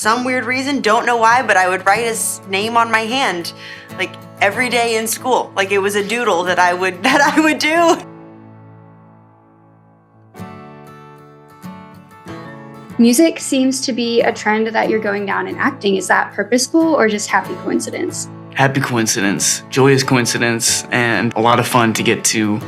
some weird reason, don't know why, but I would write his name on my hand, like every day in school. Like it was a doodle that I would do. Music seems to be a trend that you're going down in acting. Is that purposeful or just happy coincidence? Happy coincidence, joyous coincidence, and a lot of fun to get to,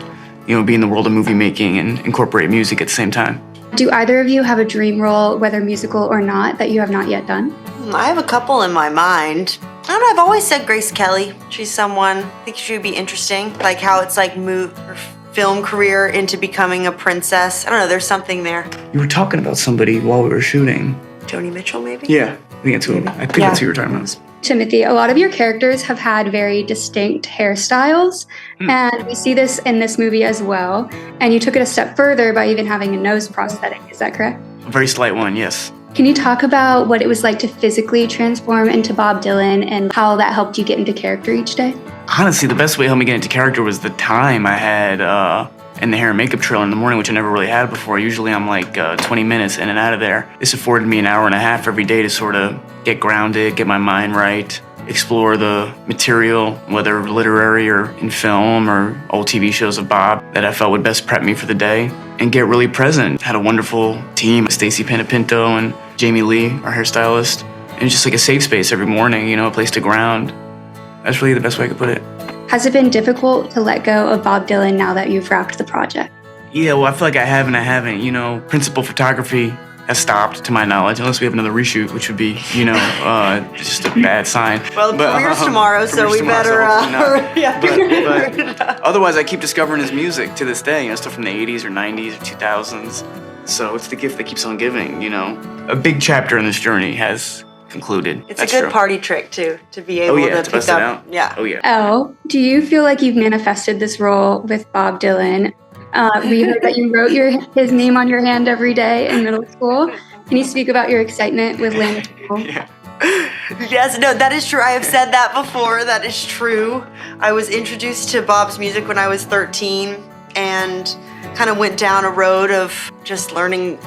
be in the world of movie making and incorporate music at the same time. Do either of you have a dream role, whether musical or not, that you have not yet done? I have a couple in my mind. I don't know, I've always said Grace Kelly. She's someone, I think she would be interesting, like how it's like moved her film career into becoming a princess. I don't know, there's something there. You were talking about somebody while we were shooting. Joni Mitchell, maybe? Yeah, I think that's who you were talking about. Timothy, a lot of your characters have had very distinct hairstyles, and we see this in this movie as well. And you took it a step further by even having a nose prosthetic, is that correct? A very slight one, yes. Can you talk about what it was like to physically transform into Bob Dylan and how that helped you get into character each day? Honestly, the best way to help me get into character was the time I had in the hair and makeup trailer in the morning, which I never really had before. Usually I'm like 20 minutes in and out of there. This afforded me an hour and a half every day to sort of get grounded, get my mind right, explore the material, whether literary or in film or old TV shows of Bob that I felt would best prep me for the day, and get really present. Had a wonderful team, Stacy Panapinto and Jamie Lee, our hairstylist. And it's just like a safe space every morning, a place to ground. That's really the best way I could put it. Has it been difficult to let go of Bob Dylan now that you've wrapped the project? Yeah, well, I feel like I have and I haven't. Principal photography has stopped, to my knowledge, unless we have another reshoot, which would be, just a bad sign. Well, the premiere's tomorrow, so we better, But otherwise, I keep discovering his music to this day, stuff from the 80s or 90s or 2000s. So it's the gift that keeps on giving, A big chapter in this journey has concluded. It's a good party trick, too, to be able to pick bust up. It out. Yeah. Oh, yeah. Elle, do you feel like you've manifested this role with Bob Dylan? We heard that you wrote his name on your hand every day in middle school. Can you speak about your excitement with Land of People? Yeah. Yes, no, that is true. I have said that before. That is true. I was introduced to Bob's music when I was 13 and kind of went down a road of just learning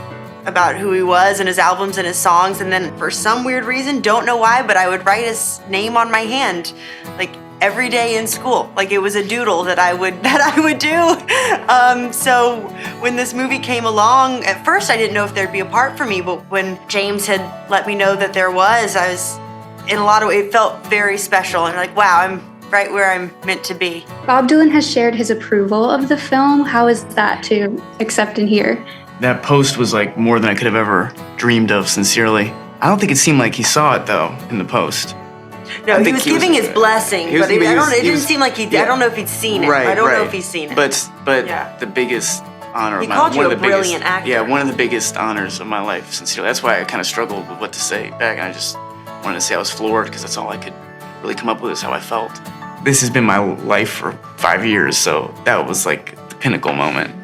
about who he was and his albums and his songs, and then for some weird reason, don't know why, but I would write his name on my hand, like every day in school. Like it was a doodle that I would do. So when this movie came along, at first I didn't know if there'd be a part for me, but when James had let me know that there was, I was, in a lot of ways, it felt very special, and like, wow, I'm right where I'm meant to be. Bob Dylan has shared his approval of the film. How is that to accept and hear? That post was like more than I could have ever dreamed of, sincerely. I don't think it seemed like he saw it, though, in the post. No, he was giving his blessing, but it didn't seem like I don't know if he'd seen it. Right, I don't know if he's seen it. But the biggest honor he of my called one you of a the biggest, brilliant actor. Yeah, one of the biggest honors of my life, sincerely. That's why I kind of struggled with what to say back. I just wanted to say I was floored, because that's all I could really come up with is how I felt. This has been my life for 5 years, so that was like the pinnacle moment.